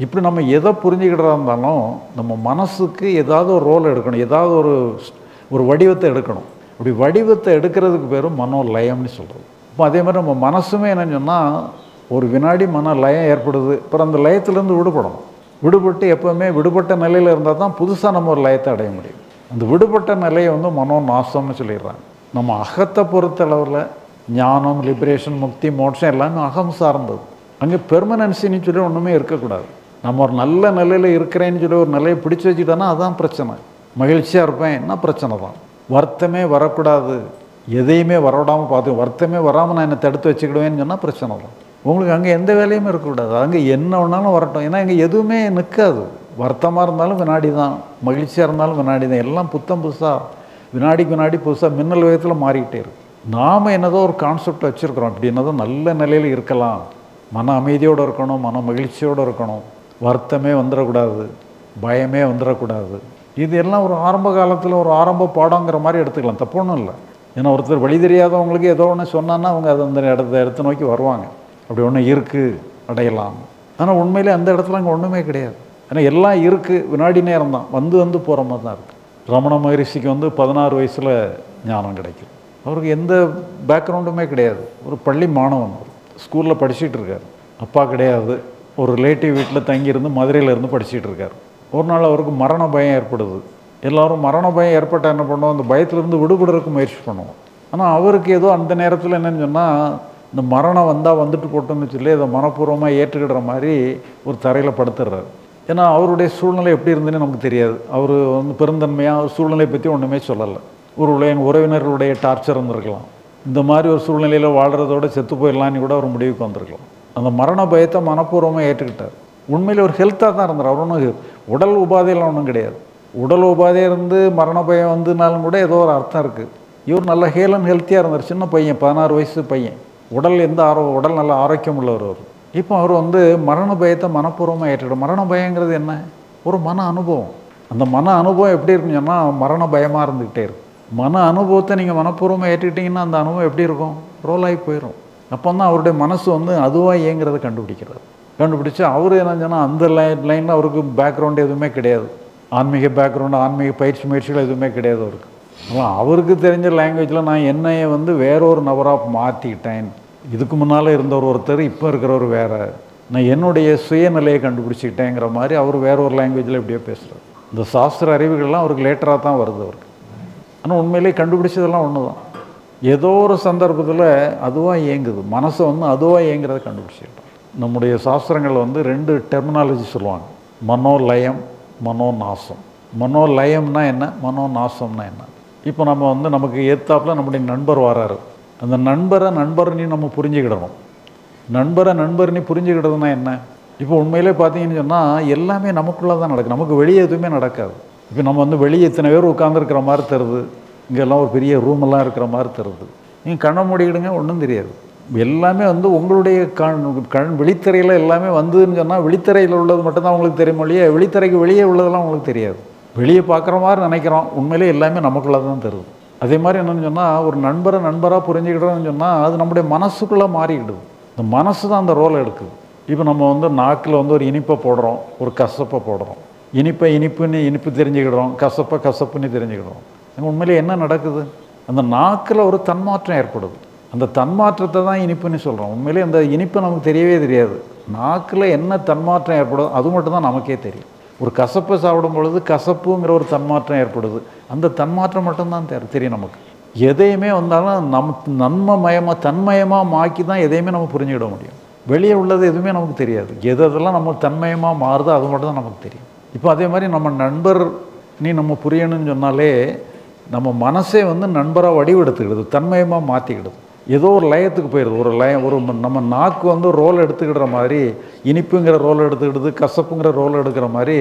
இப்படி நம்ம எதை புரிஞ்சுக்கிட்டதா இருந்தாலும் நம்ம மனசுக்கு ஏதாவது ஒரு ரோல் எடுக்கணும், ஏதாவது ஒரு வடிவத்தை எடுக்கணும். அப்படி வடிவத்தை எடுக்கிறதுக்கு பேர் மனோலயம்னு சொல்கிறது. இப்போ அதே மாதிரி நம்ம மனசுமே என்னன்னு சொன்னால் ஒரு வினாடி மன லயம் ஏற்படுது, அப்புறம் அந்த லயத்திலேருந்து விடுபடணும். விடுபட்டு எப்போவுமே விடுபட்ட நிலையில் இருந்தால் தான் புதுசாக நம்ம ஒரு லயத்தை அடைய முடியும். அந்த விடுபட்ட நிலையை வந்து மனோ நாசம்னு சொல்லிடுறாங்க. நம்ம அகத்தை பொறுத்தளவில் ஞானம், லிபரேஷன், முக்தி, மோட்சம் எல்லாமே அகம் சார்ந்தது. அங்கே பெர்மனன்சின்னு சொல்லி ஒன்றுமே இருக்கக்கூடாது. நம்ம ஒரு நல்ல நிலையில் இருக்கிறேன்னு சொல்லி ஒரு நிலையை பிடிச்சி வச்சுக்கிட்டோன்னா அதுதான் பிரச்சனை. மகிழ்ச்சியாக இருப்பேன் என்ன பிரச்சனை தான். வருத்தமே வரக்கூடாது, எதையுமே வரவிடாமல் பார்த்து வருத்தமே வராமல் நான் என்னை தடுத்து வச்சுக்கிடுவேன்னு சொன்னால் பிரச்சனை தான். உங்களுக்கு அங்கே எந்த வேலையுமே இருக்கக்கூடாது. அங்கே என்ன வேணாலும் வரட்டும், ஏன்னா இங்கே எதுவுமே நிற்காது. வருத்தமாக இருந்தாலும் வினாடி தான், மகிழ்ச்சியாக இருந்தாலும் வினாடி தான். எல்லாம் புத்தம் புதுசாக வினாடிக்கு வினாடி புதுசாக மின்னல் வேகத்தில் மாறிக்கிட்டே இருக்கு. நாம் என்னதோ ஒரு கான்செப்ட் வச்சுருக்குறோம், இப்படி என்னதோ நல்ல நிலையில் இருக்கலாம், மன அமைதியோடு இருக்கணும், மன மகிழ்ச்சியோடு இருக்கணும், வருத்தமே வந்துடக்கூடாது, பயமே வந்துடக்கூடாது. இது எல்லாம் ஒரு ஆரம்ப காலத்தில் ஒரு ஆரம்ப பாடங்கிற மாதிரி எடுத்துக்கலாம், தப்பு ஒன்றும் இல்லை. ஏன்னா ஒருத்தர் வழி தெரியாதவங்களுக்கு ஏதோ ஒன்று சொன்னான்னா அவங்க அது அந்த இடத்த நோக்கி வருவாங்க. அப்படி ஒன்று இருக்குது அடையலாம். ஆனால் உண்மையிலே அந்த இடத்துல அங்கே ஒன்றுமே கிடையாது. ஏன்னா எல்லாம் இருக்குது, வினாடி நேரம் தான், வந்து போகிற மாதிரி தான் இருக்குது. ரமண மகரிஷிக்கு 16 வயசில் ஞானம் கிடைக்கும். அவருக்கு எந்த பேக்ரவுண்டுமே கிடையாது. ஒரு பள்ளி மாணவன், ஸ்கூலில் படிச்சுட்டு இருக்கார். அப்பா கிடையாது, ஒரு ரிலேட்டிவ் வீட்டில் தங்கியிருந்து மதுரையிலேருந்து படிச்சுட்டு இருக்கார். ஒரு நாள் அவருக்கு மரண பயம் ஏற்படுது. எல்லோரும் மரண பயம் ஏற்பட்டால் என்ன பண்ணுவோம், அந்த பயத்திலேருந்து விடுபடுறதுக்கு முயற்சி பண்ணுவோம். ஆனால் அவருக்கு ஏதோ அந்த நேரத்தில் என்னென்னு சொன்னால், இந்த மரணம் வந்தால் வந்துட்டு போட்டோம்னு சொல்லி அதை மனப்பூர்வமாக ஏற்றுக்கிற மாதிரி ஒரு தரையில் படுத்துடுறாரு. ஏன்னா அவருடைய சூழ்நிலை எப்படி இருந்துன்னு நமக்கு தெரியாது. அவர் பெருந்தன்மையாக சூழ்நிலையை பற்றி ஒன்றுமே சொல்லலை. எங்கள் உறவினர்களுடைய டார்ச்சர் இருந்திருக்கலாம், இந்த மாதிரி ஒரு சூழ்நிலையில் வாழ்கிறதோட செத்து போயிடலான்னு கூட ஒரு முடிவுக்கு வந்திருக்கலாம். அந்த மரண பயத்தை மனப்பூர்வமாக ஏற்றுக்கிட்டார். உண்மையில் ஒரு ஹெல்த்தாக தான் இருந்தார். அவர் ஒன்றும் உடல் உபாதையெல்லாம் ஒன்றும் கிடையாது. உடல் உபாதையாக இருந்து மரண பயம் வந்துனாலும் கூட ஏதோ ஒரு அர்த்தம் இருக்குது. இவர் நல்ல ஹெல்த்தியாக இருந்தார். சின்ன பையன், 16 வயசு பையன். உடல் உடல் நல்ல ஆரோக்கியம் உள்ளவர் அவர். இப்போ அவர் மரண பயத்தை மனப்பூர்வமாக ஏற்றுக்கிட்டார். மரண பயங்கிறது என்ன, ஒரு மன அனுபவம். அந்த மன அனுபவம் எப்படி இருக்குன்னு சொன்னால் மரண பயமாக இருந்துக்கிட்டே இருக்கும். மன அனுபவத்தை நீங்கள் மனப்பூர்வமாக ஏற்றுக்கிட்டிங்கன்னா அந்த அனுபவம் எப்படி இருக்கும், ரோல் ஆகி போயிடும். அப்போ தான் அவருடைய மனசு அதுவாக இயங்கிறத கண்டுபிடிச்சு அவர் என்ன சொன்னால் அந்த லைனில் அவருக்கு பேக்ரவுண்டு எதுவுமே கிடையாது. ஆன்மீக பேக்ரவுண்டு, ஆன்மீக முயற்சிகள் எதுவுமே கிடையாது அவருக்கு. ஆனால் அவருக்கு தெரிஞ்ச லாங்குவேஜில் நான் என்னையை வேறொரு நபராக மாற்றிக்கிட்டேன். இதுக்கு முன்னால் இருந்தவர் ஒருத்தர், இப்போ இருக்கிறவர் வேறு, நான் என்னுடைய சுயநிலையை கண்டுபிடிச்சிக்கிட்டேங்கிற மாதிரி அவர் வேற ஒரு லாங்குவேஜில் எப்படியோ பேசுகிறார். இந்த சாஸ்திர அறிவுகள்லாம் அவருக்கு லேட்டராக தான் வருது அவருக்கு. ஆனால் உண்மையிலேயே கண்டுபிடிச்சதெல்லாம் ஒன்று தான். ஏதோ ஒரு சந்தர்ப்பத்தில் அதுவாக இயங்குது, மனசை அதுவாக இயங்குறத கண்டுபிடிச்சிக்கிட்டோம். நம்முடைய சாஸ்திரங்கள் 2 டெர்மினாலஜி சொல்லுவாங்க, மனோலயம், மனோநாசம். மனோலயம்னா என்ன, மனோநாசம்னா என்ன. இப்போ நம்ம நமக்கு ஏத்தாப்பில் நம்முடைய நண்பர் வராரு. அந்த நண்பர்னு நம்ம புரிஞ்சுக்கிடணும். நண்பர்னு புரிஞ்சுக்கிட்டதுன்னா என்ன, இப்போ உண்மையிலே பார்த்தீங்கன்னு சொன்னால் எல்லாமே நமக்குள்ளே தான் நடக்கும், நமக்கு வெளியே எதுவுமே நடக்காது. இப்போ நம்ம வெளியே இத்தனை பேர் உட்காந்துருக்கிற மாதிரி தருது, இங்கெல்லாம் ஒரு பெரிய ரூமெல்லாம் இருக்கிற மாதிரி தருது. நீங்கள் கண்ணை மூடிக்கிடுங்க, ஒன்றும் தெரியாது. எல்லாமே உங்களுடைய விழித்திரையில் எல்லாமே வந்துன்னு சொன்னால் விழித்திரையில் உள்ளது மட்டும்தான் உங்களுக்கு தெரியும் இல்லையா, விழித்திரைக்கு வெளியே உள்ளதெல்லாம் உங்களுக்கு தெரியாது. வெளியே பார்க்குற மாதிரி நினைக்கிறோம், உண்மையிலே எல்லாமே நமக்குள்ளே தான் தருது. அதே மாதிரி என்னென்னு சொன்னால் ஒரு நண்பராக புரிஞ்சுக்கிட்டோம்னு சொன்னால் அது நம்முடைய மனசுக்குள்ளே மாறிக்கிடுது. இந்த மனசு தான் அந்த ரோலை எடுக்குது. இப்போ நம்ம நாக்கில் ஒரு இனிப்பை போடுறோம், ஒரு கசப்பை போடுறோம். இனிப்பு தெரிஞ்சுக்கிடுறோம், கசப்புன்னு தெரிஞ்சுக்கிடுறோம். உண்மையிலே என்ன நடக்குது, அந்த நாக்கில் ஒரு தன்மாற்றம் ஏற்படுது. அந்த தன்மாற்றத்தை தான் இனிப்புன்னு சொல்கிறோம். உண்மையிலே அந்த இனிப்பு நமக்கு தெரியவே தெரியாது. நாக்கில் என்ன தன்மாற்றம் ஏற்படுது அது மட்டும் தான் நமக்கே தெரியும். ஒரு கசப்பை சாப்பிடும் பொழுது கசப்புங்கிற ஒரு தன்மாற்றம் ஏற்படுது, அந்த தன்மாற்றம் மட்டும்தான் தெரியும் நமக்கு. எதையுமே வந்தாலும் தன்மயமாக மாக்கி தான் எதையுமே நம்ம புரிஞ்சுக்கிட முடியும். வெளியே உள்ளது எதுவுமே நமக்கு தெரியாது. எதெல்லாம் நம்ம தன்மயமாக மாறுதோ அது மட்டும் தான் நமக்கு தெரியும். இப்போ அதே மாதிரி நம்ம நண்பர் நம்ம புரியணும்னு சொன்னாலே நம்ம மனசே நண்பராக வடிவெடுத்துக்கிடுது, தன்மயமாக மாற்றிக்கிடுது. ஏதோ ஒரு லயத்துக்கு போயிடுது. நம்ம நாக்கு ரோல் எடுத்துக்கிற மாதிரி இனிப்புங்கிற ரோல் எடுத்துக்கிடுது, கசப்புங்கிற ரோல் எடுக்கிற மாதிரி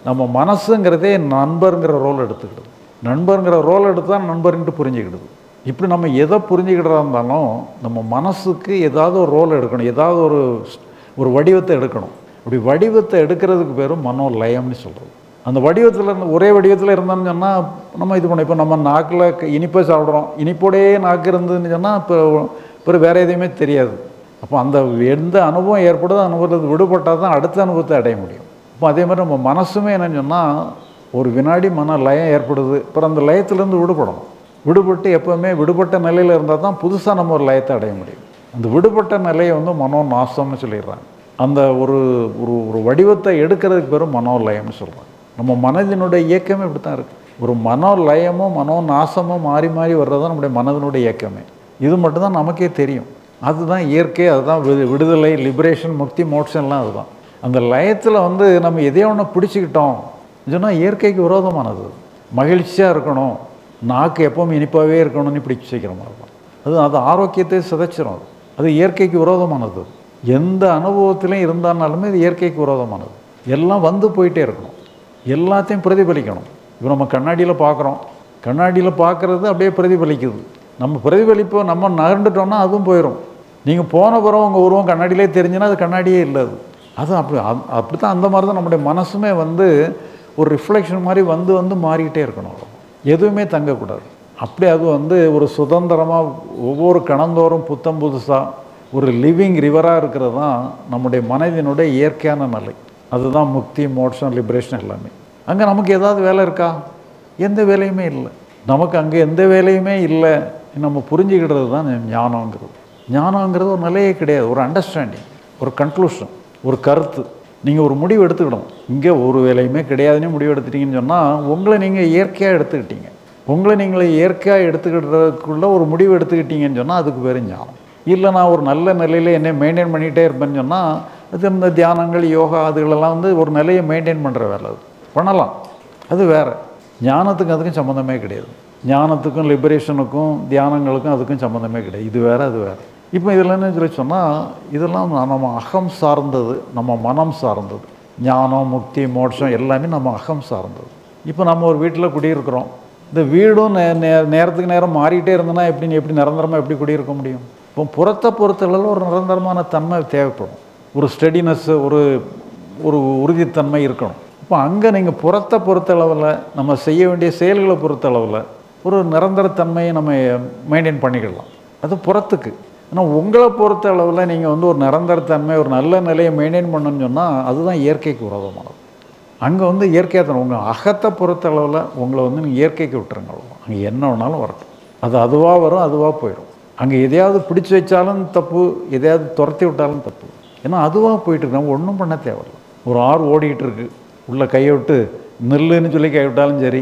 நம்ம மனசுங்கிறதே நண்பருங்கிற ரோல் எடுத்துக்கிடுது. நண்பருங்கிற ரோல் எடுத்து தான் நண்பர்ன்ட்டு புரிஞ்சுக்கிடுது. இப்படி நம்ம எதை புரிஞ்சுக்கிட்டதா இருந்தாலும் நம்ம மனசுக்கு ஏதாவது ஒரு ரோல் எடுக்கணும், ஏதாவது ஒரு வடிவத்தை எடுக்கணும். அப்படி வடிவத்தை எடுக்கிறதுக்கு பேர் மனோலயம்னு சொல்கிறது. அந்த வடிவத்தில் ஒரே வடிவத்தில் இருந்தோம்னு சொன்னால் நம்ம இது பண்ணோம். இப்போ நம்ம நாக்கில் இனிப்பை சாப்பிட்றோம், இனிப்போடையே நாக்கு இருந்ததுன்னு சொன்னால் இப்போ வேறு எதையுமே தெரியாது. அப்போ அந்த எந்த அனுபவம் ஏற்படுதோ அனுபவத்துக்கு விடுபட்டால் தான் அடுத்த அனுபவத்தை அடைய முடியும். இப்போ அதே மாதிரி நம்ம மனசுமே என்னன்னு சொன்னால் ஒரு வினாடி மன லயம் ஏற்படுது, அப்புறம் அந்த லயத்திலேருந்து விடுபடணும். விடுபட்டு எப்போவுமே விடுபட்ட நிலையில் இருந்தால் தான் புதுசாக நம்ம ஒரு லயத்தை அடைய முடியும். அந்த விடுபட்ட நிலையை வந்து மனோ நாசம்னு சொல்லிடுறாங்க. அந்த ஒரு ஒரு ஒரு வடிவத்தை எடுக்கிறதுக்கு பேரும் மனோலயம்னு சொல்கிறாங்க. நம்ம மனதினுடைய இயக்கமே இப்படி தான் இருக்குது. ஒரு மனோலயமும் மனோ நாசமும் மாறி மாறி வர்றது தான் நம்முடைய மனதினுடைய இயக்கமே. இது மட்டும்தான் நமக்கே தெரியும். அதுதான் இயற்கை, அதுதான் விடுதலை, லிபரேஷன், முக்தி, மோட்சம்லாம் அதுதான். அந்த லயத்தில் வந்து நம்ம எதையோ ஒன்று பிடிச்சிக்கிட்டோம் சொன்னால் இயற்கைக்கு விரோதமானது. மகிழ்ச்சியாக இருக்கணும், நாக்கு எப்பவும் இனிப்பாகவே இருக்கணும்னு பிடிச்சி வைக்கிற மாதிரி தான். அது ஆரோக்கியத்தை சிதைச்சிடும். அது இயற்கைக்கு விரோதமானது. எந்த அனுபவத்திலையும் இருந்தானாலுமே இது இயற்கைக்கு விரோதமானது. எல்லாம் வந்து போயிட்டே இருக்கணும், எல்லாத்தையும் பிரதிபலிக்கணும். இப்போ நம்ம கண்ணாடியில் பார்க்குறோம், கண்ணாடியில் பார்க்குறது அப்படியே பிரதிபலிக்குது. நம்ம பிரதிபலிப்போ நம்ம நகர்ந்துட்டோம்னா அதுவும் போயிடும். நீங்கள் போன பிறகு உங்கள் உருவம் கண்ணாடியிலே தெரிஞ்சுன்னா அது கண்ணாடியே இல்லை. அது அப்படி தான். அந்த மாதிரி தான் நம்முடைய மனசுமே வந்து ஒரு ரிஃப்ளெக்ஷன் மாதிரி வந்து வந்து மாறிக்கிட்டே இருக்கணும். எதுவுமே தங்கக்கூடாது. அப்படி அது வந்து ஒரு சுதந்திரமாக ஒவ்வொரு கணந்தோறும் புத்தம் புதுசாக ஒரு லிவிங் ரிவராக இருக்கிறது தான் நம்முடைய மனதினுடைய இயற்கையான நிலை. அதுதான் முக்தி, மோட்சம், லிபரேஷன் எல்லாமே. அங்கே நமக்கு ஏதாவது வேலை இருக்கா? எந்த வேலையுமே இல்லை. நமக்கு அங்கே எந்த வேலையுமே இல்லை. நம்ம புரிஞ்சுக்கிடுறது தான் ஞானங்கிறது. ஞானங்கிறது ஒரு நிலையே கிடையாது. ஒரு அண்டர்ஸ்டாண்டிங், ஒரு கன்க்ளூஷன், ஒரு கருத்து. நீங்கள் ஒரு முடிவு எடுத்துக்கிடணும். இங்கே ஒரு வேலையுமே கிடையாதுன்னு முடிவு எடுத்துட்டீங்கன்னு சொன்னால் உங்களை நீங்கள் இயற்கையாக எடுத்துக்கிட்டீங்க. உங்களை நீங்களே இயற்கையாக எடுத்துக்கிட்டதுக்குள்ள ஒரு முடிவு எடுத்துக்கிட்டீங்கன்னு சொன்னால் அதுக்கு பேர் ஞானம். இல்லை நான் ஒரு நல்ல நிலையில் என்னை மெயின்டைன் பண்ணிகிட்டே இருப்பேன்னு சொன்னால் அது இந்த தியானங்கள், யோகா அதுகளெல்லாம் வந்து ஒரு நிலையை மெயின்டைன் பண்ணுற வேலை. அது பண்ணலாம், அது வேறு. ஞானத்துக்கும் அதுக்கும் சம்மந்தமே கிடையாது. ஞானத்துக்கும் லிபரேஷனுக்கும் தியானங்களுக்கும் அதுக்கும் சம்மந்தமே கிடையாது. இது வேறு, அது வேறு. இப்போ இதில் என்ன சொல்லி சொன்னால் இதெல்லாம் நம்ம அகம் சார்ந்தது, நம்ம மனம் சார்ந்தது. ஞானம், முக்தி, மோட்சம் எல்லாமே நம்ம அகம் சார்ந்தது. இப்போ நம்ம ஒரு வீட்டில் குடியிருக்கிறோம். இந்த வீடும் நேரத்துக்கு நேரம் மாறிக்கிட்டே இருந்ததுன்னா எப்படி நிரந்தரமாக எப்படி குடியிருக்க முடியும்? இப்போ புறத்தை பொறுத்தளவில் ஒரு நிரந்தரமான தன்மை தேவைப்படும். ஒரு ஸ்டெடினஸ்ஸு, ஒரு ஒரு உறுதித்தன்மை இருக்கணும். இப்போ அங்கே நீங்கள் புறத்தை பொறுத்தளவில் நம்ம செய்ய வேண்டிய செயல்களை பொறுத்தளவில் ஒரு நிரந்தரத்தன்மையை நம்ம மெயின்டைன் பண்ணிக்கலாம். அது புறத்துக்கு. ஆனால் உங்களை பொறுத்த அளவில் நீங்கள் வந்து ஒரு நிரந்தரத்தன்மை, ஒரு நல்ல நிலையை மெயின்டைன் பண்ணணும்னு சொன்னால் அதுதான் இயற்கைக்கு விரோதமானது. அங்கே வந்து இயற்கையாக தான். உங்கள் அகத்தை பொறுத்த அளவில் உங்களை வந்து நீங்கள் இயற்கைக்கு விட்டுருங்க. அவ்வளோதான். அங்கே என்ன வேணாலும் வரட்டும். அது அதுவாக வரும், அதுவாக போயிடும். அங்கே எதையாவது பிடிச்சி வச்சாலும் தப்பு, எதையாவது துரத்தி விட்டாலும் தப்பு. ஏன்னா அதுவாக போயிட்டுருக்கு. நம்ம ஒன்றும் பண்ண தேவையில்லை. ஒரு ஆறு ஓடிக்கிட்டு இருக்குது, உள்ளே கையை விட்டு நெல்லுன்னு சொல்லி கைவிட்டாலும் சரி,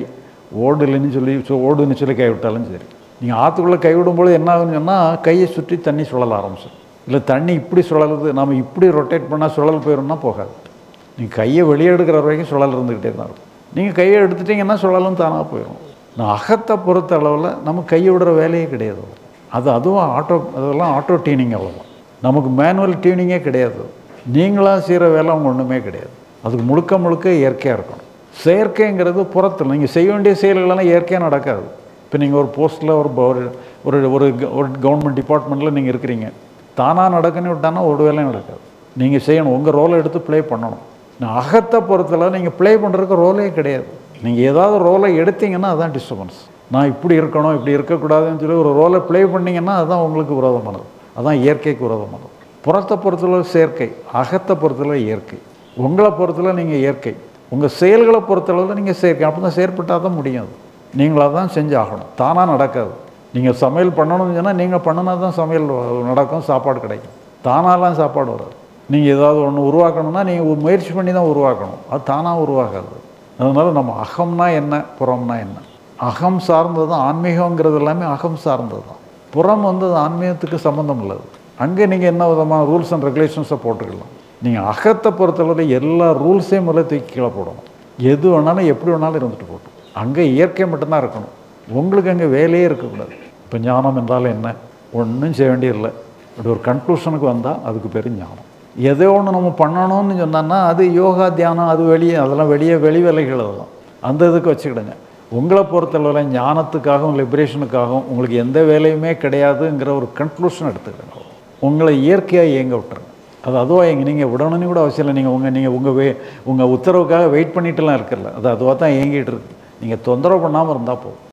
ஓடுன்னு சொல்லி கைவிட்டாலும் சரி. நீங்கள் ஆற்றுக்குள்ளே கைவிடும்போது என்ன ஆகுன்னு சொன்னால் கையை சுற்றி தண்ணி சுழல ஆரம்பிச்சிடும். இல்லை தண்ணி இப்படி சுழலுது, நம்ம இப்படி ரொட்டேட் பண்ணால் சுழல் போயிடும்னா போகாது. நீங்கள் கையை வெளியே எடுக்கிற வரைக்கும் சுழல் இருந்துக்கிட்டே தான் இருக்கும். நீங்கள் கையை எடுத்துட்டிங்கன்னா சுழலும் தானாக போயிடும். நான் அகத்தை பொறுத்த அளவில் நம்ம கையை விடுற வேலையே கிடையாது. அதெல்லாம் ஆட்டோ டியூனிங். அவ்வளோதான். நமக்கு மேனுவல் டியூனிங்கே கிடையாது. நீங்களாக செய்கிற வேலை அவங்க ஒன்றுமே கிடையாது. அதுக்கு முழுக்க முழுக்க இயற்கையாக இருக்கணும். செயற்கைங்கிறது புறத்தில். நீங்கள் செய்ய வேண்டிய செயல்களெல்லாம் இயற்கையாக நடக்காது. இப்போ நீங்கள் ஒரு போஸ்ட்டில் ஒரு கவர்மெண்ட் டிபார்ட்மெண்ட்டில் நீங்கள் இருக்கிறீங்க, தானாக நடக்குன்னு விட்டானா ஒரு வேலையும் நடக்காது. நீங்கள் செய்யணும், உங்கள் ரோலை எடுத்து ப்ளே பண்ணணும். நான் அகத்தை பொறுத்தல நீங்கள் ப்ளே பண்ணுறதுக்கு ரோலே கிடையாது. நீங்கள் ஏதாவது ரோலை எடுத்தீங்கன்னா அதுதான் டிஸ்டர்பன்ஸ். நான் இப்படி இருக்கணும், இப்படி இருக்கக்கூடாதுன்னு சொல்லி ஒரு ரோலை ப்ளே பண்ணிங்கன்னா அதுதான் உங்களுக்கு விரோதமானது. அதுதான் இயற்கைக்கு விரோதமானது. புறத்தை பொறுத்தளவு செயற்கை, அகத்தை பொறுத்தளவு இயற்கை. உங்களை பொறுத்தளவு நீங்கள் இயற்கை, உங்கள் செயல்களை பொறுத்தளவில் நீங்கள் செயற்கை. அப்போ தான் செயற்பட்டால் தான் முடியும். அது நீங்களாக தான் செஞ்சு ஆகணும், தானாக நடக்காது. நீங்கள் சமையல் பண்ணணும்னு சொன்னால் நீங்கள் பண்ணினா தான் சமையல் நடக்கும், சாப்பாடு கிடைக்கும். தானாலாம் சாப்பாடு வராது. நீங்கள் ஏதாவது ஒன்று உருவாக்கணும்னா நீங்கள் முயற்சி பண்ணி தான் உருவாக்கணும். அது தானாக உருவாகாது. அதனால் நம்ம அகம்னா என்ன, புறம்னா என்ன? அகம் சார்ந்தது தான் ஆன்மீகங்கிறது. எல்லாமே அகம் சார்ந்தது தான். புறம் வந்து அது ஆன்மீகத்துக்கு சம்மந்தம் உள்ளது. அங்கே நீங்கள் என்ன விதமான ரூல்ஸ் அண்ட் ரெகுலேஷன்ஸை போட்டுக்கலாம். நீங்கள் அகத்தை பொறுத்தளவில் எல்லா ரூல்ஸையும் முதல்ல தூக்கி கீழே போடணும். எது வேணாலும் எப்படி வேணாலும் இருந்துட்டு போட்டோம். அங்கே இயற்கை மட்டும்தான் இருக்கணும். உங்களுக்கு அங்கே வேலையே இருக்கக்கூடாது. இப்போ ஞானம் என்றாலும் என்ன, ஒன்றும் செய்ய வேண்டியதில்லை. அப்படி ஒரு கன்க்ளூஷனுக்கு வந்தால் அதுக்கு பேர் ஞானம். எதோ ஒன்று நம்ம பண்ணணும்னு சொன்னோன்னா அது யோகா, தியானம், அது அதெல்லாம் வெளி வேலைகள். அதெல்லாம் அந்த இதுக்கு வச்சுக்கிடுங்க. உங்களை பொறுத்தளவில் ஞானத்துக்காகவும் லிபரேஷனுக்காகவும் உங்களுக்கு எந்த வேலையுமே கிடையாதுங்கிற ஒரு கன்க்ளூஷன் எடுத்துக்கிடுங்க. உங்களை இயற்கையாக இயங்க விட்டுருங்க. அது அதுவாக நீங்கள் விடணும்னு கூட அவசியம் இல்லை. உங்கள் உத்தரவுக்காக வெயிட் பண்ணிட்டுலாம் இருக்கிறல. அது அதுவாக தான் இயங்கிட்டு இருக்கு. நீங்கள் தொந்தரவு பண்ணாமல் இருந்தால் போதும்.